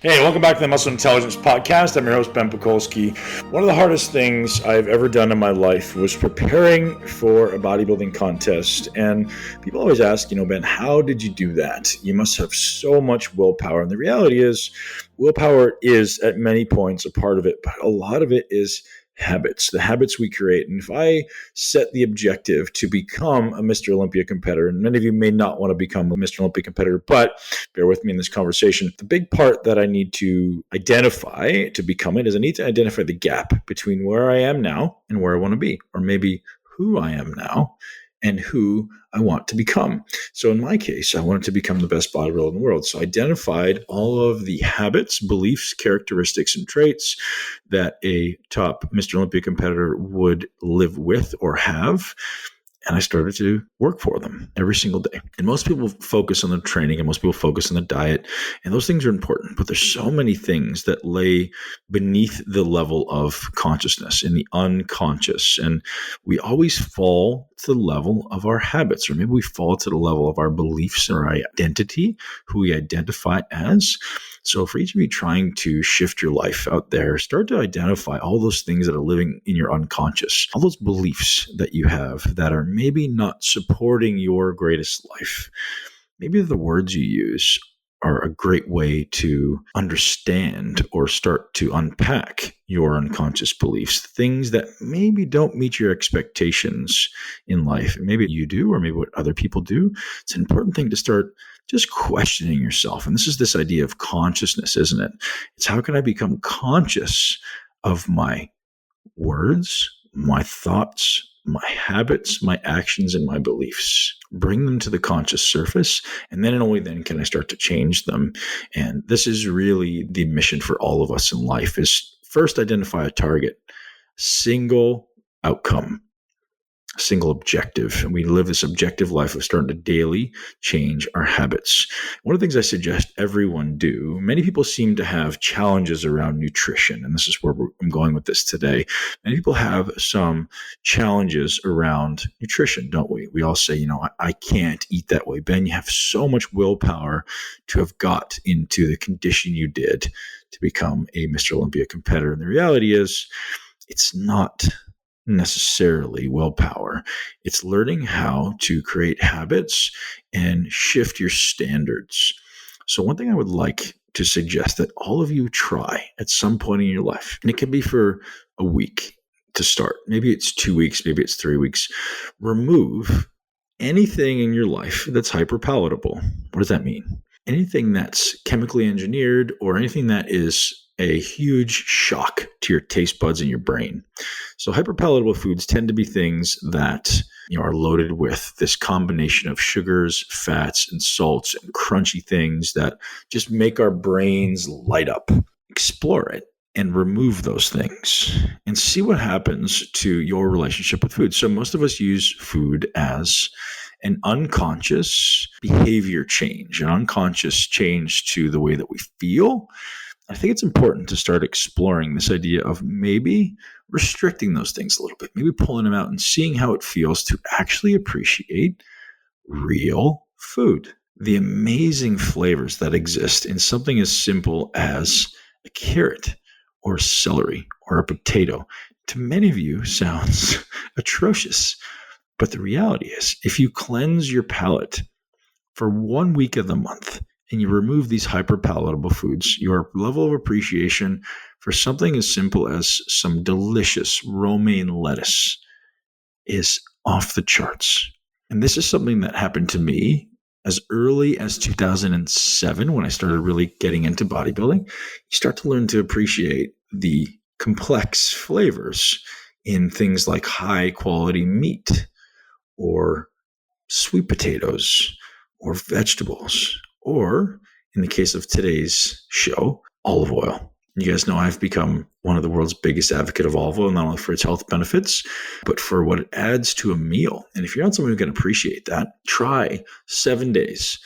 Hey, welcome back to the Muscle Intelligence Podcast. I'm your host, Ben Pekulski. One of the hardest things I've ever done in my life was preparing for a bodybuilding contest. And people always ask, Ben, how did you do that? You must have so much willpower. And the reality is, willpower is at many points a part of it, but a lot of it is habits, the habits we create. And if I set the objective to become a Mr. Olympia competitor, and many of you may not want to become a Mr. Olympia competitor, but bear with me in this conversation. The big part that I need to identify to become it is I need to identify the gap between where I am now and where I want to be, or maybe who I am now and who I want to become. So in my case, I wanted to become the best bodybuilder in the world. So I identified all of the habits, beliefs, characteristics, and traits that a top Mr. Olympia competitor would live with or have. And I started to work for them every single day. And most people focus on the training and most people focus on the diet. And those things are important, but there's so many things that lay beneath the level of consciousness, in the unconscious. And we always fall to the level of our habits, or maybe we fall to the level of our beliefs or our identity, who we identify as. So for each of you trying to shift your life out there, start to identify all those things that are living in your unconscious, all those beliefs that you have that are maybe not supporting your greatest life. Maybe the words you use are a great way to understand or start to unpack your unconscious beliefs, things that maybe don't meet your expectations in life. Maybe you do, or maybe what other people do. It's an important thing to start just questioning yourself. And this is this idea of consciousness, isn't it? It's how can I become conscious of my words, my thoughts, my habits, my actions, and my beliefs. Bring them to the conscious surface, and then and only then can I start to change them. And this is really the mission for all of us in life, is first identify a target, single outcome, single objective. And we live this objective life of starting to daily change our habits. One of the things I suggest everyone do, many people seem to have challenges around nutrition. And this is where I'm going with this today. Many people have some challenges around nutrition, don't we? We all say, I can't eat that way. Ben, you have so much willpower to have got into the condition you did to become a Mr. Olympia competitor. And the reality is, it's not necessarily willpower. It's learning how to create habits and shift your standards. So one thing I would like to suggest that all of you try at some point in your life, and it can be for a week to start. Maybe it's 2 weeks, maybe it's 3 weeks. Remove anything in your life that's hyperpalatable. What does that mean? Anything that's chemically engineered or anything that is a huge shock to your taste buds and your brain. So hyperpalatable foods tend to be things that are loaded with this combination of sugars, fats, and salts and crunchy things that just make our brains light up. Explore it and remove those things and see what happens to your relationship with food. So most of us use food as an unconscious behavior change, an unconscious change to the way that we feel. I think it's important to start exploring this idea of maybe restricting those things a little bit, maybe pulling them out and seeing how it feels to actually appreciate real food. The amazing flavors that exist in something as simple as a carrot or celery or a potato, to many of you sounds atrocious. But the reality is, if you cleanse your palate for 1 week of the month, and you remove these hyperpalatable foods, your level of appreciation for something as simple as some delicious romaine lettuce is off the charts. And this is something that happened to me as early as 2007 when I started really getting into bodybuilding. You start to learn to appreciate the complex flavors in things like high quality meat or sweet potatoes or vegetables, or in the case of today's show, olive oil. You guys know I've become one of the world's biggest advocate of olive oil, not only for its health benefits, but for what it adds to a meal. And if you're not someone who can appreciate that, try 7 days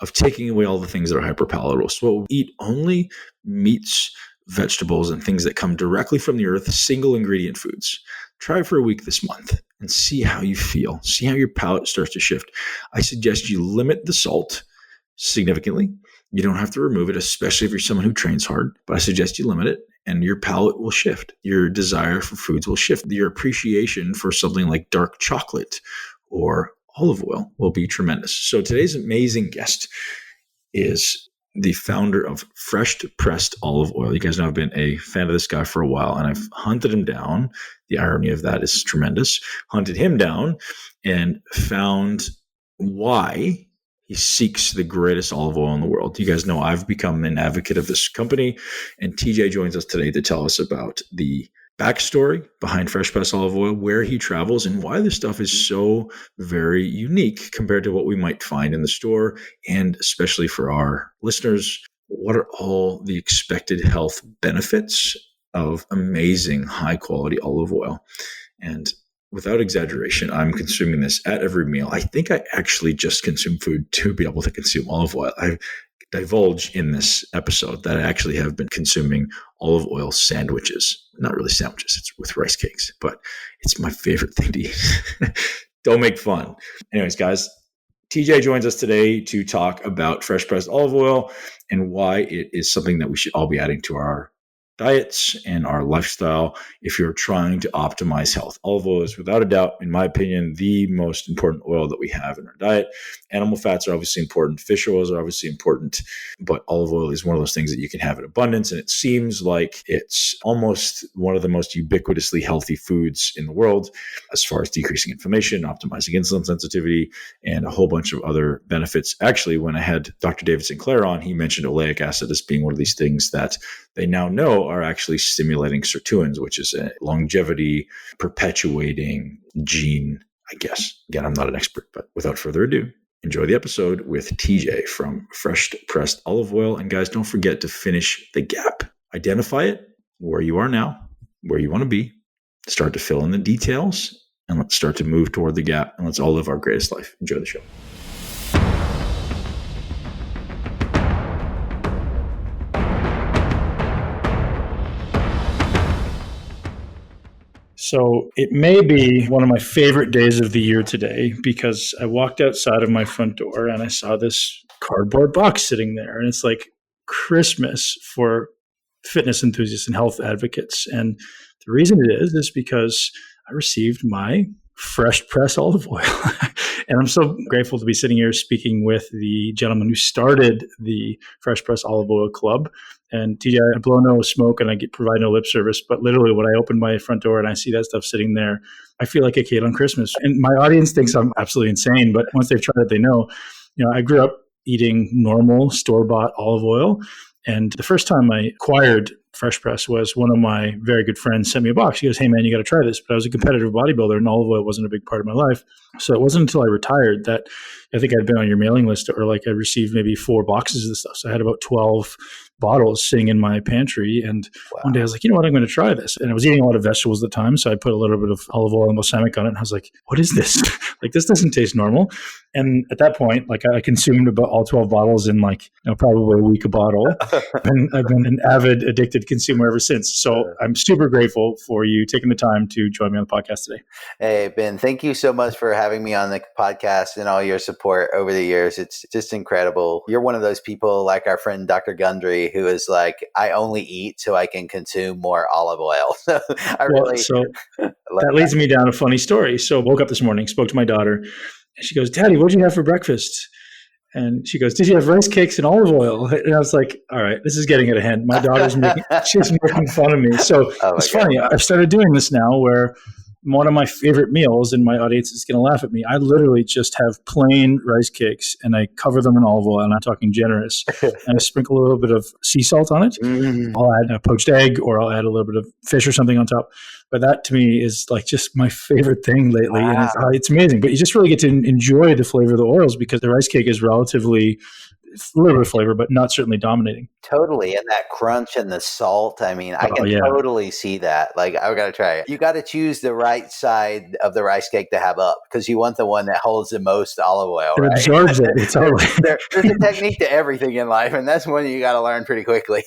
of taking away all the things that are hyperpalatable. So we'll eat only meats, vegetables, and things that come directly from the earth, single ingredient foods. Try it for a week this month and see how you feel. See how your palate starts to shift. I suggest you limit the salt significantly. You don't have to remove it, especially if you're someone who trains hard, but I suggest you limit it, and your palate will shift. Your desire for foods will shift. Your appreciation for something like dark chocolate or olive oil will be tremendous. So today's amazing guest is the founder of Fresh Pressed Olive Oil. You guys know I've been a fan of this guy for a while, and I've hunted him down. The irony of that is tremendous. Hunted him down and found why he seeks the greatest olive oil in the world. You guys know I've become an advocate of this company, and TJ joins us today to tell us about the backstory behind Fresh Pressed Olive Oil, where he travels, and why this stuff is so very unique compared to what we might find in the store. And especially for our listeners, what are all the expected health benefits of amazing high quality olive oil? And without exaggeration, I'm consuming this at every meal. I think I actually just consume food to be able to consume olive oil. I divulge in this episode that I actually have been consuming olive oil sandwiches. Not really sandwiches, it's with rice cakes, but it's my favorite thing to eat. Don't make fun. Anyways, guys, TJ joins us today to talk about fresh pressed olive oil and why it is something that we should all be adding to our diets and our lifestyle if you're trying to optimize health. Olive oil is, without a doubt, in my opinion, the most important oil that we have in our diet. Animal fats are obviously important. Fish oils are obviously important, but olive oil is one of those things that you can have in abundance. And it seems like it's almost one of the most ubiquitously healthy foods in the world as far as decreasing inflammation, optimizing insulin sensitivity, and a whole bunch of other benefits. Actually, when I had Dr. David Sinclair on, he mentioned oleic acid as being one of these things that they now know are actually stimulating sirtuins, which is a longevity perpetuating gene, I guess. Again, I'm not an expert, but without further ado, enjoy the episode with TJ from Fresh Pressed Olive Oil. And guys, don't forget to finish the gap. Identify it, where you are now, where you want to be, start to fill in the details, and let's start to move toward the gap, and let's all live our greatest life. Enjoy the show. So it may be one of my favorite days of the year today because I walked outside of my front door and I saw this cardboard box sitting there. And it's like Christmas for fitness enthusiasts and health advocates. And the reason it is because I received my fresh pressed olive oil. And I'm so grateful to be sitting here speaking with the gentleman who started the Fresh Pressed Olive Oil Club. And TJ, I blow no smoke and I provide no lip service, but literally when I open my front door and I see that stuff sitting there, I feel like a kid on Christmas. And my audience thinks I'm absolutely insane, but once they've tried it, they know. I grew up eating normal store-bought olive oil. And the first time I acquired Fresh Press was one of my very good friends sent me a box. He goes, "Hey man, you got to try this." But I was a competitive bodybuilder and olive oil wasn't a big part of my life. So it wasn't until I retired that I think I'd been on your mailing list, or like I received maybe 4 boxes of this stuff. So I had about 12 bottles sitting in my pantry. And one day I was like, you know what, I'm going to try this. And I was eating a lot of vegetables at the time. So I put a little bit of olive oil and balsamic on it. And I was like, what is this? Like, this doesn't taste normal. And at that point, like I consumed about all 12 bottles in probably a week a bottle. And I've been an avid addicted consumer ever since. So I'm super grateful for you taking the time to join me on the podcast today. Hey, Ben, thank you so much for having me on the podcast and all your support over the years. It's just incredible. You're one of those people like our friend Dr. Gundry, who is like, I only eat so I can consume more olive oil. So that leads me down a funny story. So I woke up this morning, spoke to my daughter, and she goes, "Daddy, what'd you have for breakfast?" And she goes, "Did you have rice cakes and olive oil?" And I was like, all right, this is getting out of hand. My daughter's she's making fun of me. So it's funny. I've started doing this now where one of my favorite meals, and my audience is going to laugh at me, I literally just have plain rice cakes and I cover them in olive oil, and I'm talking generous, and I sprinkle a little bit of sea salt on it. I'll add a poached egg, or I'll add a little bit of fish or something on top. But that to me is like just my favorite thing lately. Wow. And it's amazing. But you just really get to enjoy the flavor of the oils because the rice cake is relatively a little bit of flavor, but not certainly dominating. Totally. And that crunch and the salt. I mean, I can totally see that. Like, I've got to try it. You got to choose the right side of the rice cake to have up because you want the one that holds the most olive oil. It absorbs it. It's there's a technique to everything in life, and that's one you got to learn pretty quickly.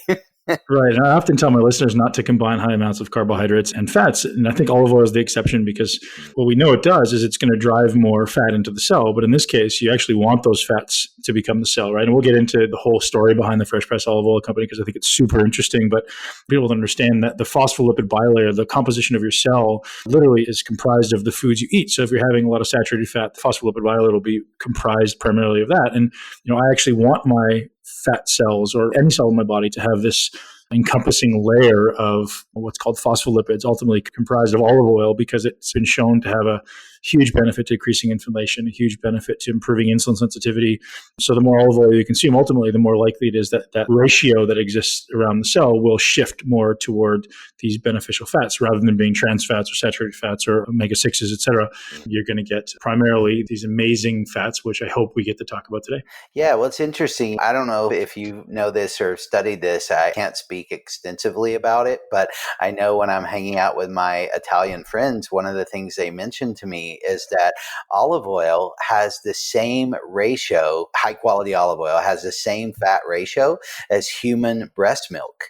Right. And I often tell my listeners not to combine high amounts of carbohydrates and fats. And I think olive oil is the exception because what we know it does is it's going to drive more fat into the cell. But in this case, you actually want those fats to become the cell, right? And we'll get into the whole story behind the Fresh Press Olive Oil Company because I think it's super interesting. But people to understand that the phospholipid bilayer, the composition of your cell, literally is comprised of the foods you eat. So if you're having a lot of saturated fat, the phospholipid bilayer will be comprised primarily of that. And, I actually want my fat cells or any cell in my body to have this encompassing layer of what's called phospholipids, ultimately comprised of olive oil, because it's been shown to have a huge benefit to decreasing inflammation, a huge benefit to improving insulin sensitivity. So the more olive oil you consume, ultimately, the more likely it is that that ratio that exists around the cell will shift more toward these beneficial fats rather than being trans fats or saturated fats or omega-6s, et cetera. You're going to get primarily these amazing fats, which I hope we get to talk about today. Yeah, well, it's interesting. I don't know if you know this or studied this. I can't speak extensively about it, but I know when I'm hanging out with my Italian friends, one of the things they mentioned to me is that olive oil has the same ratio, high quality olive oil has the same fat ratio as human breast milk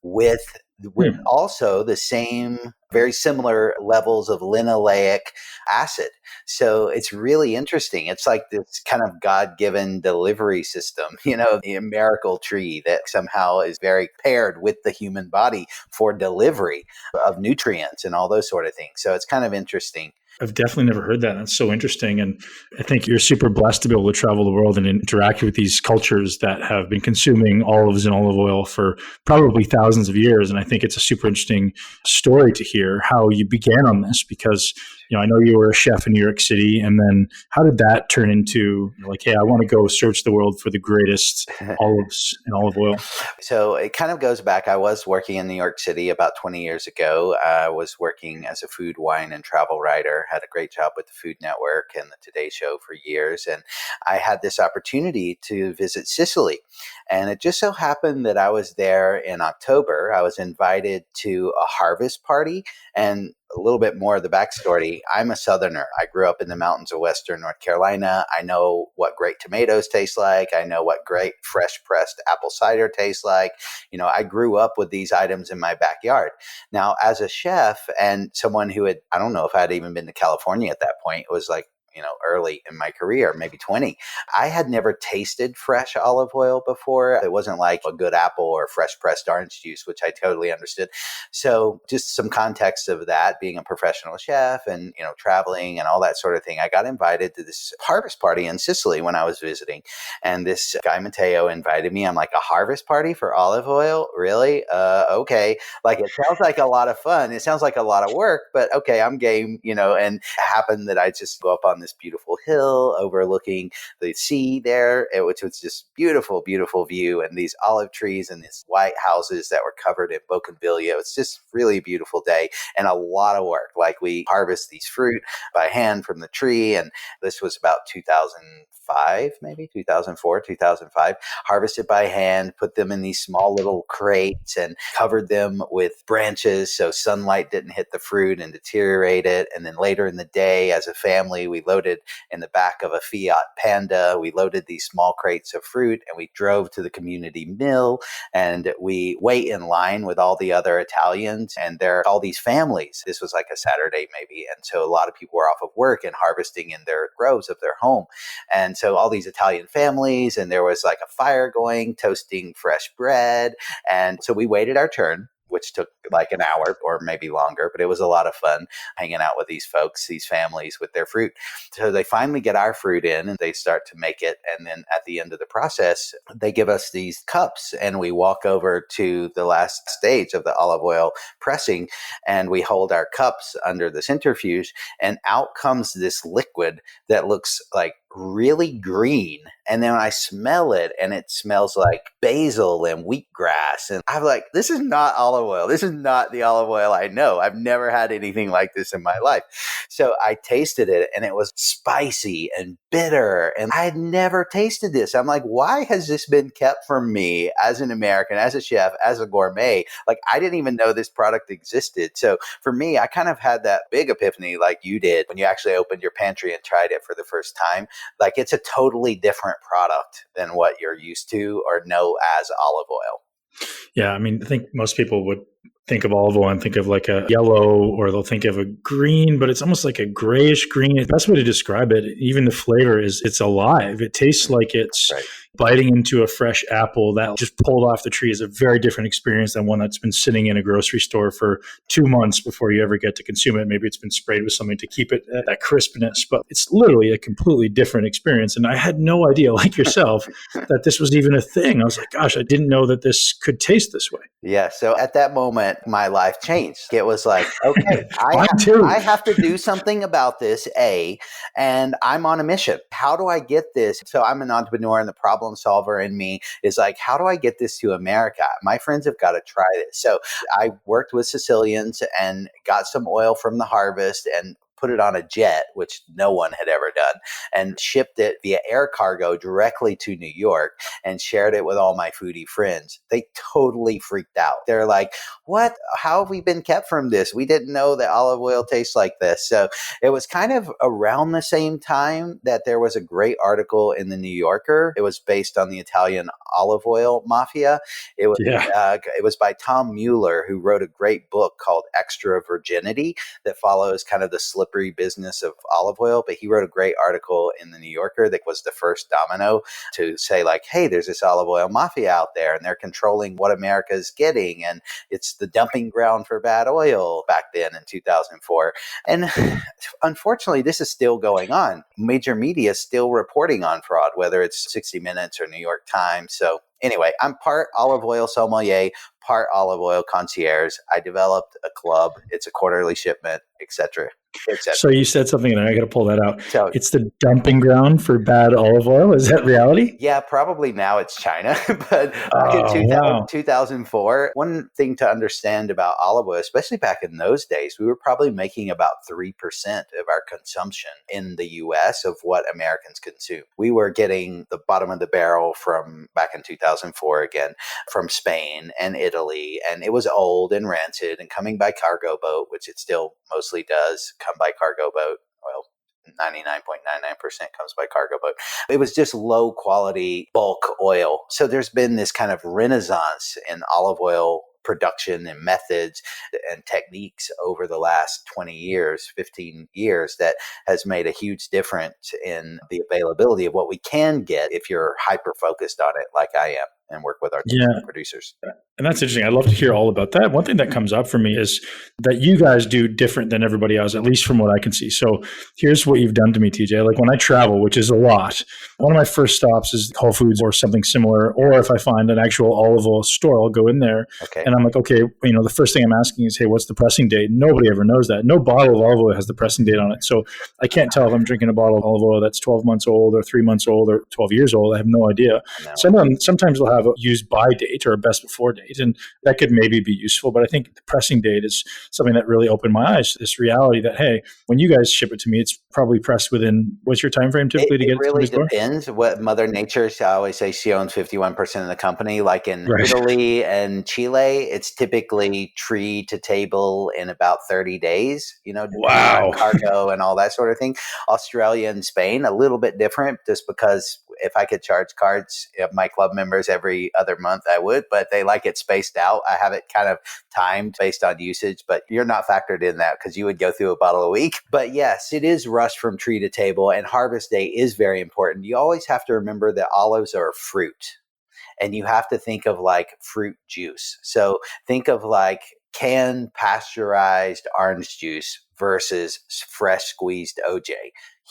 with also the same very similar levels of linoleic acid. So it's really interesting. It's like this kind of God-given delivery system, the miracle tree that somehow is very paired with the human body for delivery of nutrients and all those sort of things. So it's kind of interesting. I've definitely never heard that. That's so interesting. And I think you're super blessed to be able to travel the world and interact with these cultures that have been consuming olives and olive oil for probably thousands of years. And I think it's a super interesting story to hear how you began on this because, I know you were a chef in New York City. And then how did that turn into like, hey, I want to go search the world for the greatest olives and olive oil? So it kind of goes back. I was working in New York City about 20 years ago. I was working as a food, wine, and travel writer, had a great job with the Food Network and the Today Show for years. And I had this opportunity to visit Sicily. And it just so happened that I was there in October. I was invited to a harvest party. And a little bit more of the backstory. I'm a Southerner. I grew up in the mountains of Western North Carolina. I know what great tomatoes taste like. I know what great fresh pressed apple cider tastes like. I grew up with these items in my backyard. Now, as a chef and someone who I don't know if I had even been to California at that point, it was like, early in my career, maybe 20. I had never tasted fresh olive oil before. It wasn't like a good apple or fresh pressed orange juice, which I totally understood. So just some context of that, being a professional chef and, traveling and all that sort of thing. I got invited to this harvest party in Sicily when I was visiting. And this guy, Matteo, invited me. I'm like, a harvest party for olive oil? Really? Okay. Like, it sounds like a lot of fun. It sounds like a lot of work, but okay, I'm game, and it happened that I just go up on this beautiful hill overlooking the sea there, which was just beautiful, beautiful view, and these olive trees and these white houses that were covered in bougainvillea. It's just really a beautiful day and a lot of work. Like, we harvest these fruit by hand from the tree, and this was about 2005, maybe 2004, 2005, harvested by hand, put them in these small little crates and covered them with branches so sunlight didn't hit the fruit and deteriorate it. And then later in the day, as a family, we loaded in the back of a Fiat Panda. We loaded these small crates of fruit and we drove to the community mill, and we wait in line with all the other Italians, and there are all these families. This was like a Saturday maybe. And so a lot of people were off of work and harvesting in their groves of their home. And so all these Italian families, and there was like a fire going, toasting fresh bread. And so we waited our turn, which took like an hour or maybe longer, but it was a lot of fun hanging out with these folks, these families with their fruit. So they finally get our fruit in and they start to make it. And then at the end of the process, they give us these cups and we walk over to the last stage of the olive oil pressing, and we hold our cups under the centrifuge, and out comes this liquid that looks like really green. And then I smell it, and it smells like basil and wheatgrass. And I'm like, this is not olive oil. This is not the olive oil I know. I've never had anything like this in my life. So I tasted it, and it was spicy and bitter. And I had never tasted this. I'm like, why has this been kept from me as an American, as a chef, as a gourmet? Like, I didn't even know this product existed. So for me, I kind of had that big epiphany like you did when you actually opened your pantry and tried it for the first time. Like, it's a totally different product than what you're used to or know as olive oil. Yeah, I mean, I think most people would think of olive oil and think of like a yellow, or they'll think of a green, but it's almost like a grayish green. The best way to describe it, even the flavor is it's alive. It tastes like it's Right. biting into a fresh apple that just pulled off the tree. Is a very different experience than one that's been sitting in a grocery store for 2 months before you ever get to consume it. Maybe it's been sprayed with something to keep it that crispness, but it's literally a completely different experience. And I had no idea, like yourself, that this was even a thing. I was like, gosh, I didn't know that this could taste this way. Yeah. So at that moment, my life changed. It was like, okay, Mine too. I have to do something about this, and I'm on a mission. How do I get this? So I'm an entrepreneur, and the problem solver in me is like, how do I get this to America? My friends have got to try this. So I worked with Sicilians and got some oil from the harvest and put it on a jet, which no one had ever done, and shipped it via air cargo directly to New York and shared it with all my foodie friends. They totally freaked out. They're like, what? How have we been kept from this? We didn't know that olive oil tastes like this. So it was kind of around the same time that there was a great article in the New Yorker. It was based on the Italian olive oil mafia. It was by Tom Mueller, who wrote a great book called Extra Virginity that follows kind of the slippery business of olive oil. But he wrote a great article in the New Yorker that was the first domino to say like, hey, there's this olive oil mafia out there and they're controlling what America is getting. And it's the dumping ground for bad oil back then in 2004. And unfortunately, this is still going on. Major media is still reporting on fraud, whether it's 60 Minutes or New York Times. So anyway, I'm part olive oil sommelier, part olive oil concierge. I developed a club. It's a quarterly shipment, etc. So you said something, and I got to pull that out. So It's the dumping ground for bad olive oil. Is that reality? yeah, probably now it's China, but back in 2004, one thing to understand about olive oil, especially back in those days, we were probably making about 3% of our consumption in the US of what Americans consume. We were getting the bottom of the barrel from back in 2004 again, from Spain and Italy, and it was old and rancid and coming by cargo boat, which it still mostly does come by cargo boat. Well, 99.99% comes by cargo boat. It was just low quality bulk oil. So there's been this kind of renaissance in olive oil production and methods and techniques over the last 20 years, 15 years that has made a huge difference in the availability of what we can get if you're hyper focused on it like I am and work with our producers. And that's interesting. I'd love to hear all about that. One thing that comes up for me is that you guys do different than everybody else, at least from what I can see. So here's what you've done to me, TJ. Like when I travel, which is a lot, one of my first stops is Whole Foods or something similar. Or if I find an actual olive oil store, I'll go in there and I'm like, okay, the first thing I'm asking is, hey, what's the pressing date? Nobody ever knows that. No bottle of olive oil has the pressing date on it. So I can't tell if I'm drinking a bottle of olive oil that's 12 months old or 3 months old or 12 years old. I have no idea. Sometimes they'll have a use by date or a best before date. And that could maybe be useful. But I think the pressing date is something that really opened my eyes to this reality that, hey, when you guys ship it to me, it's probably pressed within, what's your time frame typically to get it to the store? It really depends what Mother Nature, I always say she owns 51% of the company. Like in Italy and Chile, it's typically tree to table in about 30 days, Wow. Cargo and all that sort of thing. Australia and Spain, a little bit different just because if I could charge cards of my club members every other month, I would, but they like it spaced out. I have it kind of timed based on usage, but you're not factored in that because you would go through a bottle a week. But yes, it is rushed from tree to table, and harvest day is very important. You always have to remember that olives are a fruit, and you have to think of like fruit juice. So think of like canned pasteurized orange juice versus fresh squeezed OJ.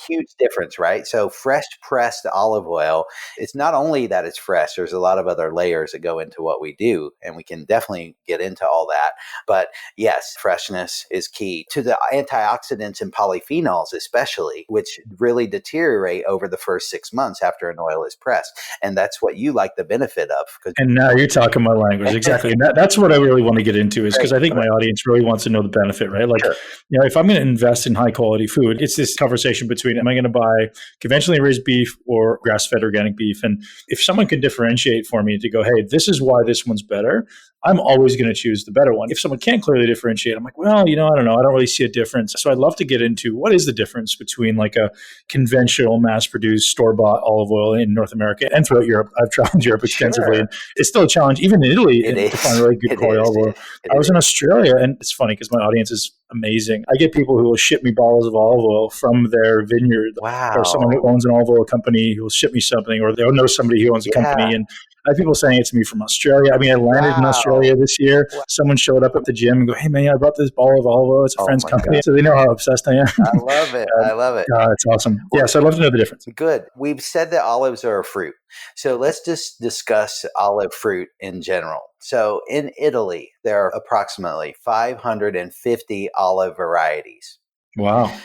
Huge difference, right? So fresh pressed olive oil, it's not only that it's fresh, there's a lot of other layers that go into what we do, and we can definitely get into all that. But yes, freshness is key to the antioxidants and polyphenols, especially, which really deteriorate over the first 6 months after an oil is pressed. And that's what you like the benefit of. And now you're talking my language. Exactly. And that's what I really want to get into is because I think my audience really wants to know the benefit, right? Like, if I'm going to invest in high quality food, it's this conversation between, am I going to buy conventionally raised beef or grass-fed organic beef? And if someone could differentiate for me to go, hey, this is why this one's better, I'm always going to choose the better one. If someone can't clearly differentiate, I'm like, well, I don't know. I don't really see a difference. So I'd love to get into what is the difference between like a conventional mass-produced store-bought olive oil in North America and throughout Europe. I've traveled Europe extensively, Sure. and it's still a challenge, even in Italy, It to find is. really good It quality is. olive oil. It I was in is. Australia, and it's funny because my audience is amazing. I get people who will ship me bottles of olive oil from their vineyard, or someone who Wow. owns an olive oil company who will ship me something, or they'll know somebody who owns a Yeah. company. And I have people saying it to me from Australia. I mean, I landed in Wow. Australia this year. Wow. Someone showed up at the gym and go, "Hey man, I bought this bottle of olive oil. It's a Oh friend's my God. company." So they know how obsessed I am. I love it. I love it. It's awesome. Yeah, Well, so I'd love to know the difference. good. We've said that olives are a fruit. So let's just discuss olive fruit in general. So in Italy, there are approximately 550 olive varieties. Wow.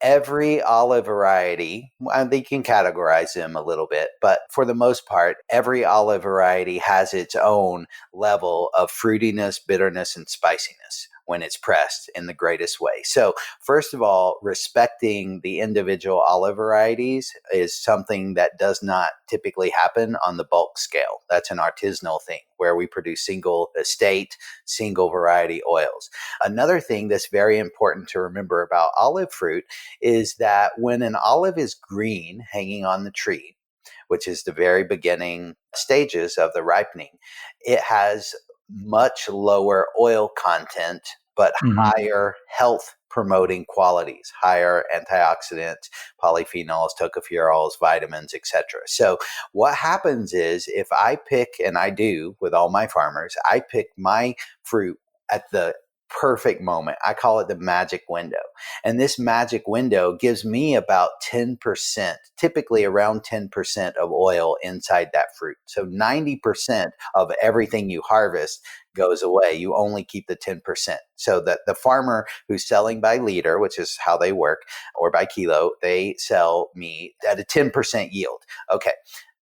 Every olive variety, and they can categorize them a little bit, but for the most part, every olive variety has its own level of fruitiness, bitterness, and spiciness when it's pressed in the greatest way. So, first of all, respecting the individual olive varieties is something that does not typically happen on the bulk scale. That's an artisanal thing where we produce single estate, single variety oils. Another thing that's very important to remember about olive fruit is that when an olive is green hanging on the tree, which is the very beginning stages of the ripening, it has much lower oil content, but Hmm. higher health promoting qualities, higher antioxidants, polyphenols, tocopherols, vitamins, etc. So what happens is if I pick, and I do with all my farmers, I pick my fruit at the perfect moment. I call it the magic window. And this magic window gives me about 10%, typically around 10% of oil inside that fruit. So 90% of everything you harvest goes away. You only keep the 10%. So that the farmer who's selling by liter, which is how they work, or by kilo, they sell me at a 10% yield. Okay.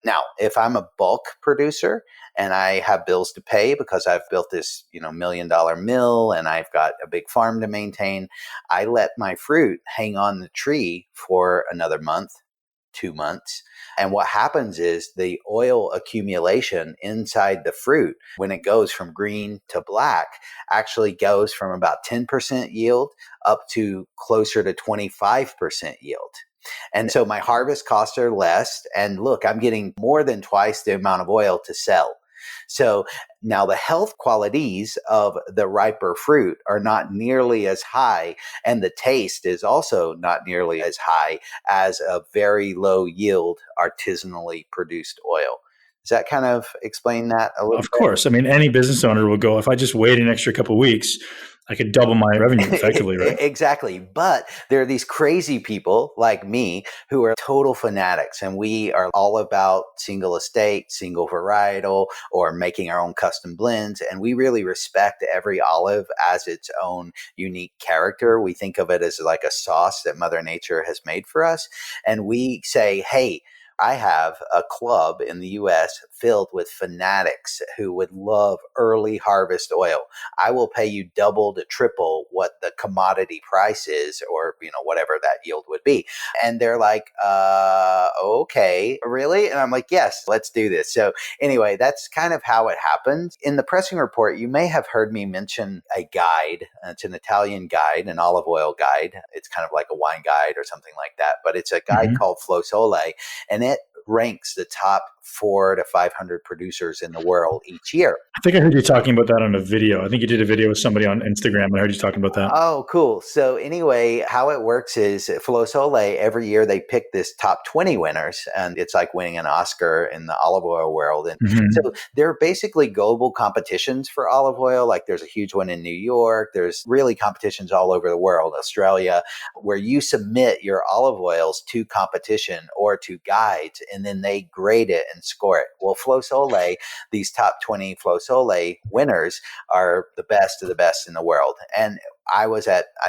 Now, if I'm a bulk producer and I have bills to pay because I've built this, $1 million mill and I've got a big farm to maintain, I let my fruit hang on the tree for another month, 2 months. And what happens is the oil accumulation inside the fruit, when it goes from green to black, actually goes from about 10% yield up to closer to 25% yield. And so my harvest costs are less. And look, I'm getting more than twice the amount of oil to sell. So now the health qualities of the riper fruit are not nearly as high, and the taste is also not nearly as high as a very low yield artisanally produced oil. Does that kind of explain that a little Of course. I mean, any business owner will go, if I just wait an extra couple of weeks, I could double my revenue effectively, right? Exactly. But there are these crazy people like me who are total fanatics, and we are all about single estate, single varietal, or making our own custom blends. And we really respect every olive as its own unique character. We think of it as like a sauce that Mother Nature has made for us. And we say, hey, I have a club in the US filled with fanatics who would love early harvest oil. I will pay you double to triple what the commodity price is, or, whatever that yield would be. And they're like, okay, really? And I'm like, yes, let's do this. So anyway, that's kind of how it happened. In the pressing report, you may have heard me mention a guide. It's an Italian guide, an olive oil guide. It's kind of like a wine guide or something like that, but it's a guide Hmm. called Flow Sole, and it ranks the top 400 to 500 producers in the world each year. I think I heard you talking about that on a video. I think you did a video with somebody on Instagram, and I heard you talking about that. Oh, cool. So anyway, how it works is Flow Sole, every year they pick this top 20 winners, and it's like winning an Oscar in the olive oil world. And Hmm. so there are basically global competitions for olive oil. Like there's a huge one in New York. There's really competitions all over the world, Australia, where you submit your olive oils to competition or to guides, and then they grade it and score it. Well, Flow Sole, these top 20 Flow Sole winners are the best of the best in the world. And I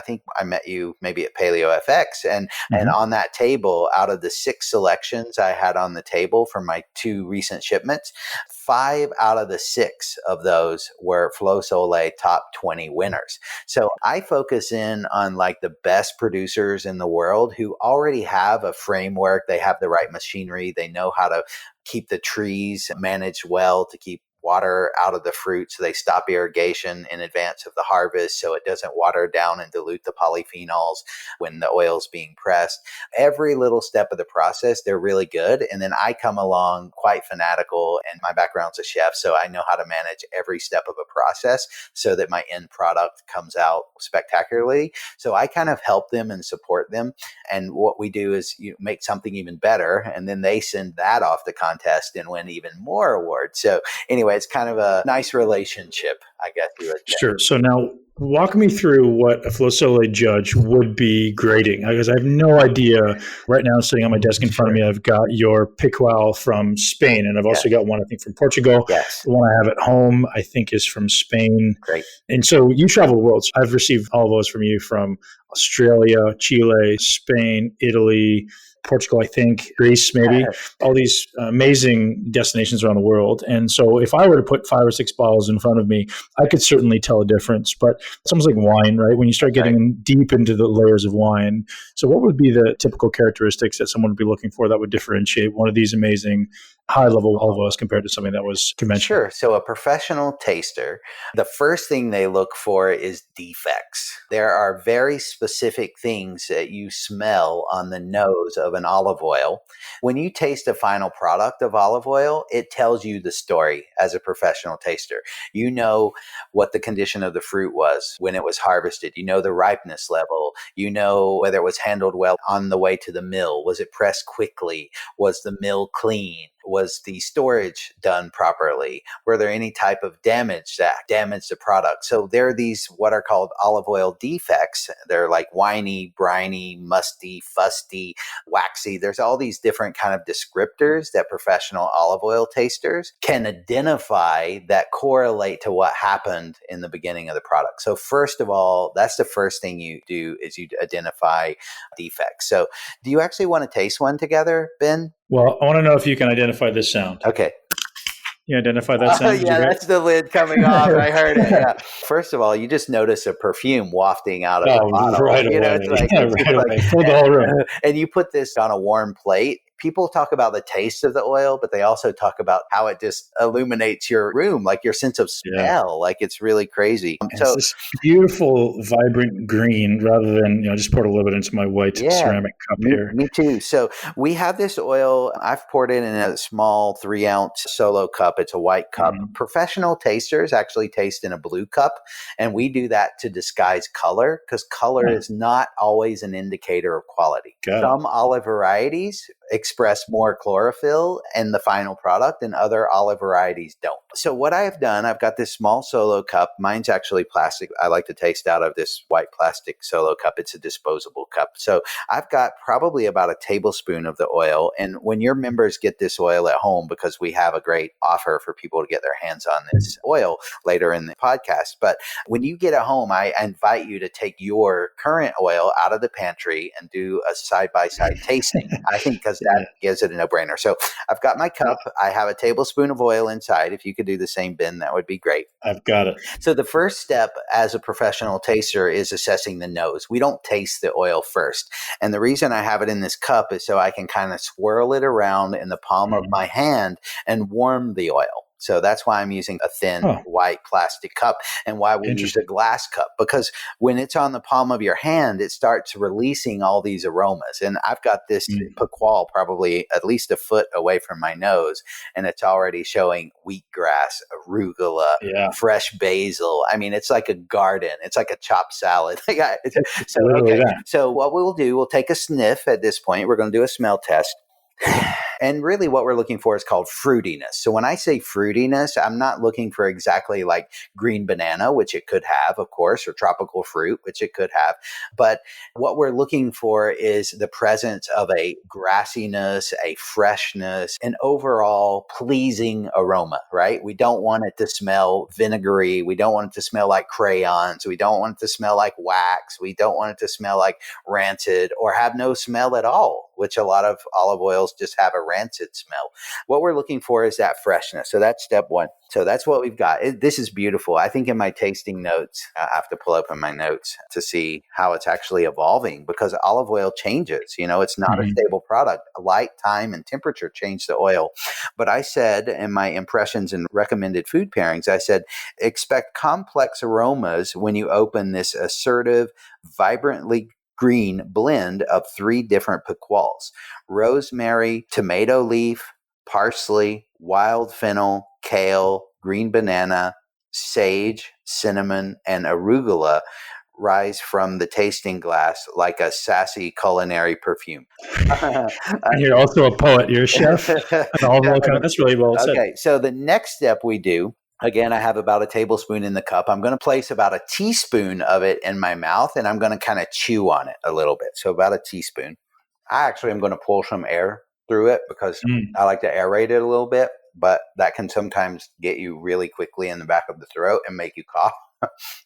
think I met you maybe at Paleo FX, and Hmm. on that table, out of the 6 selections I had on the table for my 2 recent shipments, 5 out of the 6 of those were Flow Sole top 20 winners. So I focus in on like the best producers in the world who already have a framework. They have the right machinery. They know how to keep the trees managed well to keep water out of the fruit. So they stop irrigation in advance of the harvest so it doesn't water down and dilute the polyphenols when the oil's being pressed. Every little step of the process, they're really good. And then I come along quite fanatical, and my background's a chef, so I know how to manage every step of a process so that my end product comes out spectacularly. So I kind of help them and support them. And what we do is you make something even better, and then they send that off the contest and win even more awards. So anyway, it's kind of a nice relationship, I guess you would say. Sure. So now walk me through what a Flow Soleil judge would be grading, because I have no idea. Right now, sitting on my desk in front of me, I've got your Picual from Spain, and I've also got one, I think, from Portugal. Yes. The one I have at home, I think, is from Spain. Great. And so you travel the world. So I've received olive oils from you from Australia, Chile, Spain, Italy, Portugal, I think, Greece, maybe, all these amazing destinations around the world. And so if I were to put 5 or 6 bottles in front of me, I could certainly tell a difference. But it's almost like wine, right? When you start getting deep into the layers of wine. So what would be the typical characteristics that someone would be looking for that would differentiate one of these amazing high-level olive oils compared to something that was conventional? Sure. So a professional taster, the first thing they look for is defects. There are very specific things that you smell on the nose of an olive oil. When you taste a final product of olive oil, it tells you the story as a professional taster. You know what the condition of the fruit was when it was harvested. You know the ripeness level. You know whether it was handled well on the way to the mill. Was it pressed quickly? Was the mill clean? Was the storage done properly? Were there any type of damage that damaged the product? So there are these what are called olive oil defects. They're like winey, briny, musty, fusty, waxy. There's all these different kind of descriptors that professional olive oil tasters can identify that correlate to what happened in the beginning of the product. So first of all, that's the first thing you do is you identify defects. So do you actually want to taste one together, Ben? Well, I want to know if you can identify this sound. Okay. You identify that sound? Yeah, that's the lid coming off. I heard it. Yeah. First of all, you just notice a perfume wafting out of the bottle. Right away. It's like, Right away. Fill the whole room. And you put this on a warm plate. People talk about the taste of the oil, but they also talk about how it just illuminates your room, like your sense of smell. Like it's really crazy. So it's this beautiful, vibrant green rather than, just poured a little bit into my white ceramic cup here. Me too. So we have this oil. I've poured it in a small 3-ounce solo cup. It's a white cup. Professional tasters actually taste in a blue cup. And we do that to disguise color because color is not always an indicator of quality. Some olive varieties express more chlorophyll in the final product and other olive varieties don't. So what I have done, I've got this small solo cup. Mine's actually plastic. I like to taste out of this white plastic solo cup. It's a disposable cup. So I've got probably about a tablespoon of the oil. And when your members get this oil at home, because we have a great offer for people to get their hands on this oil later in the podcast. But when you get at home, I invite you to take your current oil out of the pantry and do a side-by-side tasting. I think because that gives it a no-brainer. So I've got my cup. I have a tablespoon of oil inside. If you could do the same, Ben, that would be great. I've got it. So the first step as a professional taster is assessing the nose. We don't taste the oil first. And the reason I have it in this cup is so I can kind of swirl it around in the palm of my hand and warm the oil. So that's why I'm using a thin white plastic cup and why we use a glass cup, because when it's on the palm of your hand, it starts releasing all these aromas. And I've got this Picual probably at least a foot away from my nose, and it's already showing wheatgrass, arugula, fresh basil. I mean, it's like a garden. It's like a chopped salad. So what we'll do, we'll take a sniff at this point. We're going to do a smell test. And really what we're looking for is called fruitiness. So when I say fruitiness, I'm not looking for exactly like green banana, which it could have, of course, or tropical fruit, which it could have. But what we're looking for is the presence of a grassiness, a freshness, an overall pleasing aroma, right? We don't want it to smell vinegary. We don't want it to smell like crayons. We don't want it to smell like wax. We don't want it to smell like rancid or have no smell at all. which a lot of olive oils just have a rancid smell. What we're looking for is that freshness. So that's step one. So that's what we've got. This is beautiful. I think in my tasting notes, I have to pull open my notes to see how it's actually evolving, because olive oil changes. It's not a stable product. Light, time, and temperature change the oil. But I said in my impressions and recommended food pairings, I said, expect complex aromas when you open this assertive, vibrantly green blend of 3 different piquoles: rosemary, tomato leaf, parsley, wild fennel, kale, green banana, sage, cinnamon, and arugula rise from the tasting glass like a sassy culinary perfume. And you're also a poet. You're a chef. And all of that's really well said. Okay, so the next step we do, again, I have about a tablespoon in the cup. I'm going to place about a teaspoon of it in my mouth, and I'm going to kind of chew on it a little bit. So about a teaspoon. I actually am going to pull some air through it because I like to aerate it a little bit, but that can sometimes get you really quickly in the back of the throat and make you cough.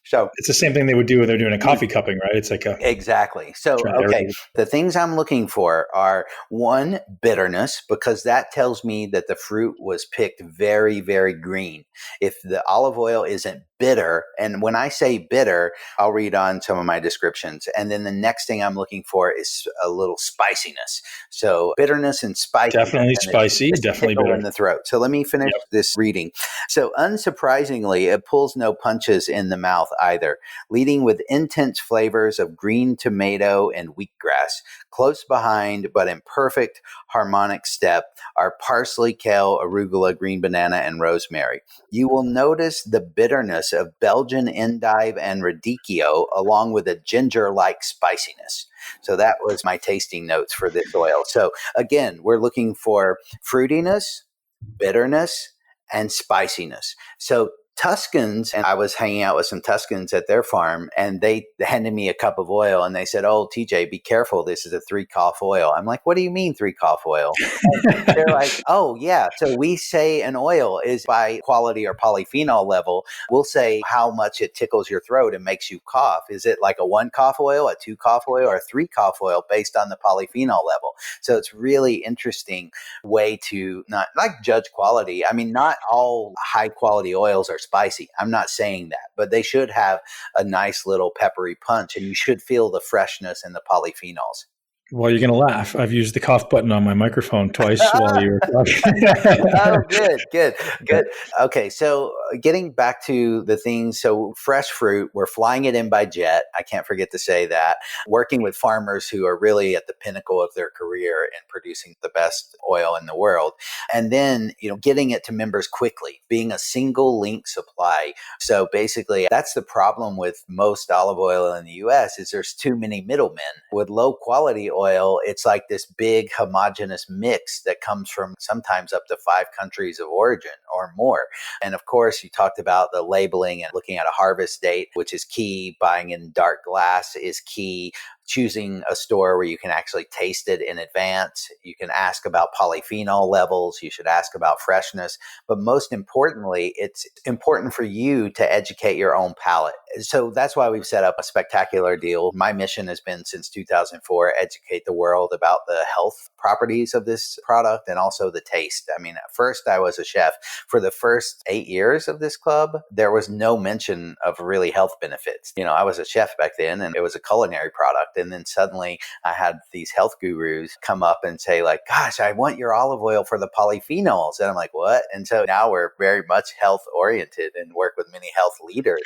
So it's the same thing they would do when they're doing a coffee cupping, right? It's like exactly. So, okay, the things I'm looking for are, one, bitterness, because that tells me that the fruit was picked very, very green. If the olive oil isn't bitter, and when I say bitter, I'll read on some of my descriptions. And then the next thing I'm looking for is a little spiciness. So bitterness and spicy. Definitely spicy, definitely bitter in the throat. So let me finish this reading. So unsurprisingly, it pulls no punches in the mouth either, leading with intense flavors of green tomato and wheatgrass. Close behind, but in perfect harmonic step, are parsley, kale, arugula, green banana, and rosemary. You will notice the bitterness of Belgian endive and radicchio, along with a ginger-like spiciness. So that was my tasting notes for this oil. So again, we're looking for fruitiness, bitterness, and spiciness. So Tuscans, and I was hanging out with some Tuscans at their farm, and they handed me a cup of oil, and they said, "Oh, TJ, be careful. This is a 3-cough oil." I'm like, "What do you mean 3-cough oil?" They're like, "Oh, yeah. So we say an oil is by quality or polyphenol level. We'll say how much it tickles your throat and makes you cough. Is it like a 1-cough oil, a 2-cough oil, or a 3-cough oil based on the polyphenol level?" So it's really interesting way to not judge quality. I mean, not all high quality oils are spicy. I'm not saying that, but they should have a nice little peppery punch, and you should feel the freshness and the polyphenols. Well, you're going to laugh. I've used the cough button on my microphone twice while you were talking. Oh, good. Okay, so getting back to the things, so fresh fruit, we're flying it in by jet. I can't forget to say that. Working with farmers who are really at the pinnacle of their career in producing the best oil in the world. And then, getting it to members quickly, being a single link supply. So basically, that's the problem with most olive oil in the US is there's too many middlemen. With low quality oil, it's like this big homogeneous mix that comes from sometimes up to 5 countries of origin or more. And of course, you talked about the labeling and looking at a harvest date, which is key. Buying in dark glass is key. Choosing a store where you can actually taste it in advance. You can ask about polyphenol levels. You should ask about freshness. But most importantly, it's important for you to educate your own palate. So that's why we've set up a spectacular deal. My mission has been since 2004, educate the world about the health properties of this product and also the taste. I mean, at first I was a chef. For the first 8 years of this club, there was no mention of really health benefits. I was a chef back then and it was a culinary product. And then suddenly I had these health gurus come up and say like, "Gosh, I want your olive oil for the polyphenols." And I'm like, "What?" And so now we're very much health oriented and work with many health leaders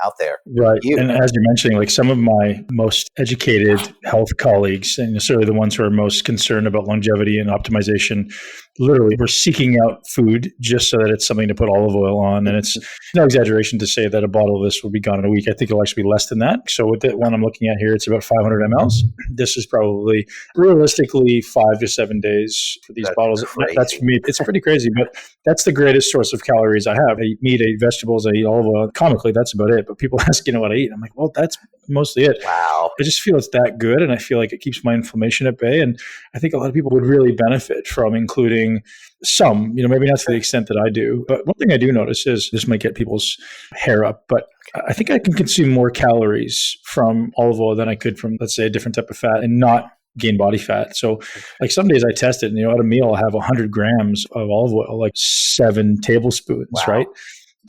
out there. Right. And as you're mentioning, like some of my most educated health colleagues, and certainly the ones who are most concerned about longevity and optimization, literally we're seeking out food just so that it's something to put olive oil on. And it's no exaggeration to say that a bottle of this will be gone in a week. I think it'll actually be less than that. So with the one I'm looking at here, it's about 500 mLs. This is probably realistically 5 to 7 days for these bottles. Crazy. That's for me. It's pretty crazy, but that's the greatest source of calories I have. I eat meat, I eat vegetables, I eat olive oil. Comically, that's about it. But people ask, what I eat. I'm like, well, that's mostly it. Wow. I just feel it's that good. And I feel like it keeps my inflammation at bay. And I think a lot of people would really benefit from including some, maybe not to the extent that I do. But one thing I do notice is this might get people's hair up, but I think I can consume more calories from olive oil than I could from, let's say, a different type of fat and not gain body fat. So like some days I test it and, at a meal I'll have 100 grams of olive oil, like 7 tablespoons, Wow. right?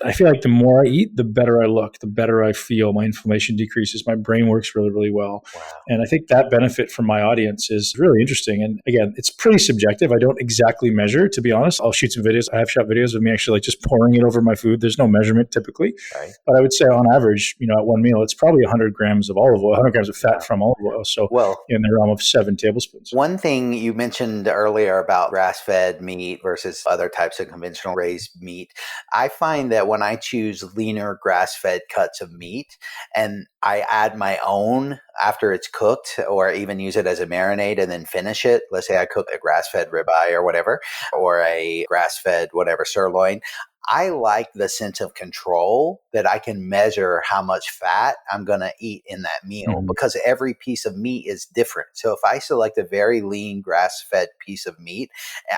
I feel like the more I eat, the better I look, the better I feel. My inflammation decreases. My brain works really, really well. Wow. And I think that benefit from my audience is really interesting. And again, it's pretty subjective. I don't exactly measure, to be honest. I'll shoot some videos. I have shot videos of me actually like just pouring it over my food. There's no measurement typically. Right. But I would say on average, at one meal, it's probably 100 grams of olive oil, 100 grams of fat from olive oil. So in the realm of 7 tablespoons. One thing you mentioned earlier about grass-fed meat versus other types of conventional raised meat, I find that when I choose leaner grass-fed cuts of meat and I add my own after it's cooked, or even use it as a marinade and then finish it. Let's say I cook a grass-fed ribeye or whatever, or a grass-fed whatever sirloin. I like the sense of control that I can measure how much fat I'm going to eat in that meal, because every piece of meat is different. So if I select a very lean grass-fed piece of meat,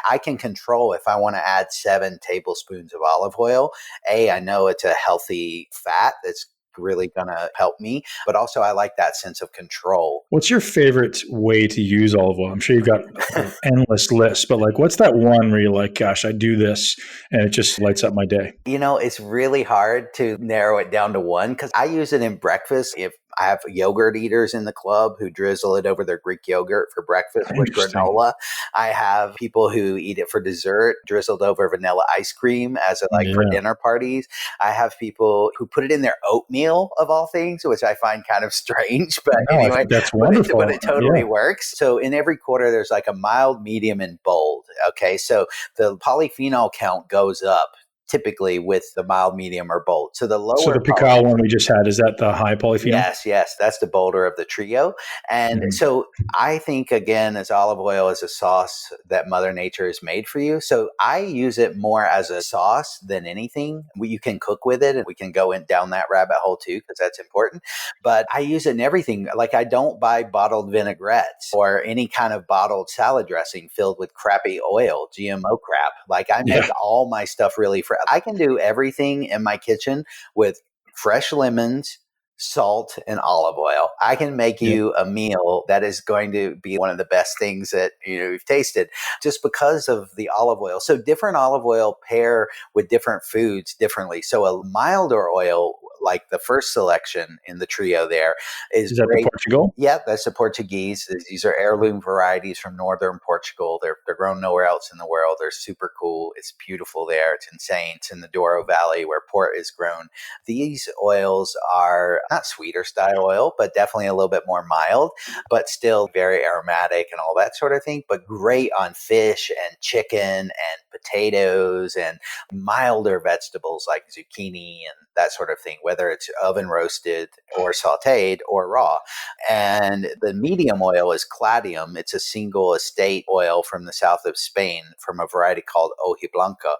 I can control if I want to add 7 tablespoons of olive oil. I know it's a healthy fat that's really going to help me, but also I like that sense of control. What's your favorite way to use olive oil? I'm sure you've got an endless list, but like, what's that one where you're like, gosh, I do this and it just lights up my day? It's really hard to narrow it down to one, because I use it in breakfast. If I have yogurt eaters in the club who drizzle it over their Greek yogurt for breakfast with granola. I have people who eat it for dessert, drizzled over vanilla ice cream for dinner parties. I have people who put it in their oatmeal, of all things, which I find kind of strange. But anyway, that's wonderful. But it totally works. So in every quarter, there's like a mild, medium, and bold. Okay. So the polyphenol count goes up typically with the mild, medium, or bold. So the lower. So the pickle one we just had, is that the high polyphenol? Yes. That's the bolder of the trio. And so I think, again, as olive oil is a sauce that Mother Nature has made for you. So I use it more as a sauce than anything. You can cook with it, and we can go down that rabbit hole too, because that's important. But I use it in everything. Like, I don't buy bottled vinaigrettes or any kind of bottled salad dressing filled with crappy oil, GMO crap. Like, I make all my stuff really fresh. I can do everything in my kitchen with fresh lemons, salt, and olive oil. I can make you a meal that is going to be one of the best things that you've tasted, just because of the olive oil. So different olive oil pair with different foods differently. So a milder oil, like the first selection in the trio there, is that great. The Portugal? Yeah, that's the Portuguese. These are heirloom varieties from northern Portugal. They're grown nowhere else in the world. They're super cool. It's beautiful there. It's insane. It's in the Douro Valley where port is grown. These oils are not sweeter style oil, but definitely a little bit more mild, but still very aromatic and all that sort of thing, but great on fish and chicken and potatoes and milder vegetables like zucchini and that sort of thing, whether it's oven roasted or sauteed or raw. And the medium oil is Cladium. It's a single estate oil from the south of Spain from a variety called Hojiblanca.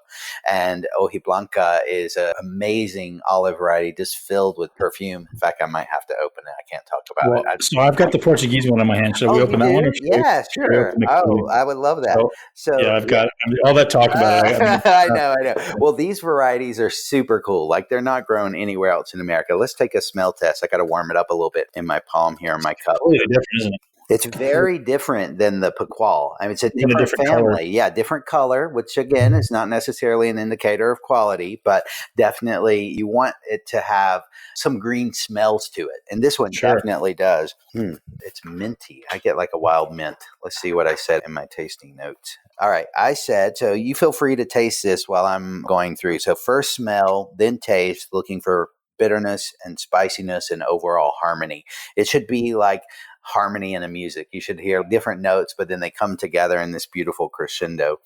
And Hojiblanca is an amazing olive variety just filled with perfume. In fact, I might have to open it. I can't talk about it. So I've got the Portuguese one in my hand. Shall we open that one? Yeah, sure. I would love that. So I've got all that talk about it. I know. Well, these varieties are super cool. Like, they're not grown anywhere else in America. Let's take a smell test. I got to warm it up a little bit in my palm here in my cup. Totally different, isn't it? It's very different than the Piqual. I mean, it's a different family. Color. Yeah, different color, which again is not necessarily an indicator of quality, but definitely you want it to have some green smells to it. And this one definitely does. It's minty. I get like a wild mint. Let's see what I said in my tasting notes. All right. I said, so you feel free to taste this while I'm going through. So first smell, then taste, looking for bitterness and spiciness and overall harmony. It should be like harmony in a music. You should hear different notes, but then they come together in this beautiful crescendo.